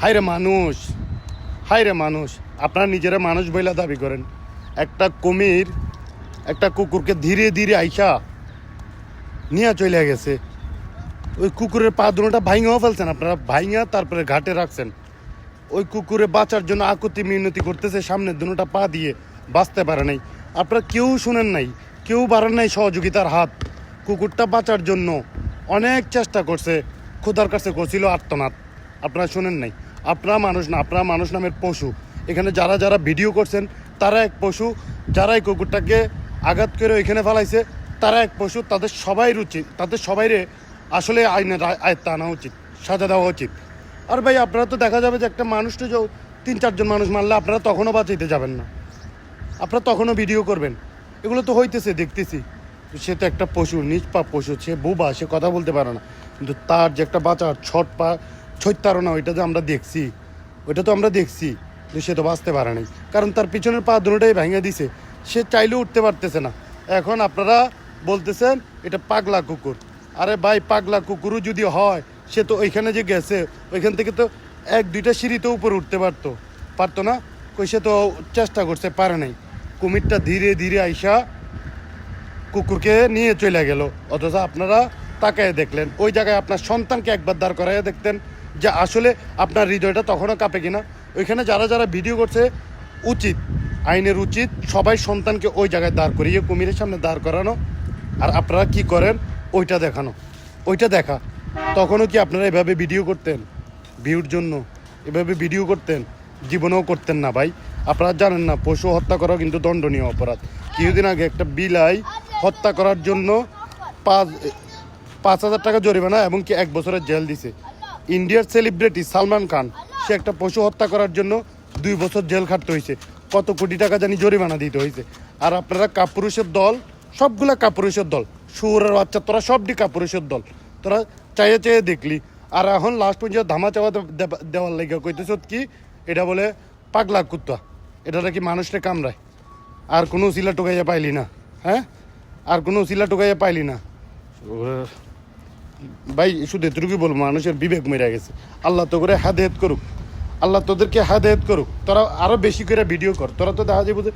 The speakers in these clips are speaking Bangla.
হায়রে মানুষ, হায়রে মানুষ, আপনারা নিজেরা মানুষ বইলা দাবি করেন। একটা কুমির একটা কুকুরকে ধীরে ধীরে আইসা নিয়ে চলে গেছে। ওই কুকুরের পা দুটোটা ভাইঙাও ফেলছেন আপনারা, ভাইঙা তারপরে ঘাটে রাখছেন। ওই কুকুরে বাঁচার জন্য আকুতি মিনতি করতেছে, সামনের দুটোটা পা দিয়ে বাঁচতে পারে নাই। আপনারা কেউ শুনেন নাই, কেউ বাড়ান নাই সহযোগিতার হাত। কুকুরটা বাঁচার জন্য অনেক চেষ্টা করছে, ক্ষুধার কাছে করছিল আর্তনাদ। আপনারা শুনেন নাই। আপনারা মানুষ না, আপনারা মানুষ নামের পশু। এখানে যারা যারা ভিডিও করছেন তারা এক পশু, যারা এই কুকুরটাকে আঘাত করে ওইখানে ফেলাইছে তারা এক পশু। তাদের সবাই উচিত, তাদের সবাইরে আসলে আইনের আয়ত্তে আনা উচিত, সাজা দেওয়া উচিত। আর ভাই আপনারা তো দেখা যাবে যে একটা মানুষটা যে 3-4 জন মানুষ মারলে আপনারা তখনও বাঁচাইতে যাবেন না, আপনারা তখনও ভিডিও করবেন। এগুলো তো হইতেছে, দেখতেছি। সে তো একটা পশু, নিষ্পাপ পশু, সে বোবা, সে কথা বলতে পারে না, কিন্তু তার যে একটা বাঁচার ছট্টারও ওইটা যে আমরা দেখছি, ওইটা তো আমরা দেখছি, কিন্তু সে তো বাঁচতে পারে নাই, কারণ তার পিছনের পা দুটোটাই ভেঙে দিছে। সে চাইলেও উঠতে পারতেছে না। এখন আপনারা বলতেছেন এটা পাগলা কুকুর। আরে ভাই, পাগলা কুকুরও যদি হয়, সে তো ওইখানে যে গেছে ওইখান থেকে তো 1-2টা সিঁড়িতে উপরে উঠতে পারতো না? কই, সে তো চেষ্টা করছে, পারে নাই। কুমিরটা ধীরে ধীরে আইসা কুকুরকে নিয়ে চলে গেল, অথচ আপনারা তাকায় দেখলেন। ওই জায়গায় আপনার সন্তানকে একবার দাঁড় করাইয়া দেখতেন যে আসলে আপনার হৃদয়টা তখনও কাঁপে কিনা। ওইখানে যারা যারা ভিডিও করছে, উচিত, আইনের উচিত সবাই সন্তানকে ওই জায়গায় দাঁড় করিয়ে কুমিরের সামনে দাঁড় করানো। আর আপনারা কি করেন ওইটা দেখানো, ওইটা দেখা। তখনও কি আপনারা এভাবে ভিডিও করতেন? ভিউর জন্য এভাবে ভিডিও করতেন? জীবনেও করতেন না ভাই। আপনারা জানেন না, পশু হত্যা করা কিন্তু দণ্ডনীয় অপরাধ। কিছুদিন আগে একটা বিলাই হত্যা করার জন্য 5,000 টাকা জরিমানা এবং কি 1 বছরের জেল দিছে। ইন্ডিয়ার সেলিব্রিটি সালমান খান, সে একটা পশু হত্যা করার জন্য 2 বছর জেল খাটতে হয়েছে, কত কোটি টাকা জানি জরিমানা দিতে হয়েছে। আর আপনারা কাপুরুষের দল, সবগুলা কাপুরুষের দল, শুয়োরের বাচ্চা, তোরা সবটি কাপুরুষের দল। তোরা চাইয়ে চাইয়ে দেখলি। আর এখন লাস্ট পর্যন্ত ধামা চাওয়া দেওয়ার লেগে কইতেছ কি, এটা বলে পাগলা কুত্তা, এটা নাকি মানুষটা কামড়ায়। আর কোনো উসিলা টোকাইয়া পাইলি না? হ্যাঁ, আর কোনো উসিলা টোকাইয়া পাইলি না ভাই। শুধু এতটুকুই বলবো, মানুষের বিবেক মেরে গেছে। আল্লাহ তো করে হেদায়েত করুক, আল্লাহ তোদেরকে হেদায়েত করুক। তোরা আরও বেশি করে ভিডিও কর। তোরা তো দেখা যাবে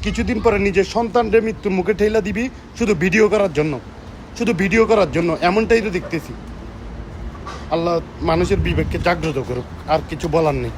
কিছুদিন পরে নিজের সন্তানরে মৃত্যুর মুখে ঠেলা দিবি শুধু ভিডিও করার জন্য, শুধু ভিডিও করার জন্য। এমনটাই তো দেখতেছি। আল্লাহ মানুষের বিবেককে জাগ্রত করুক, আর কিছু বলার নেই।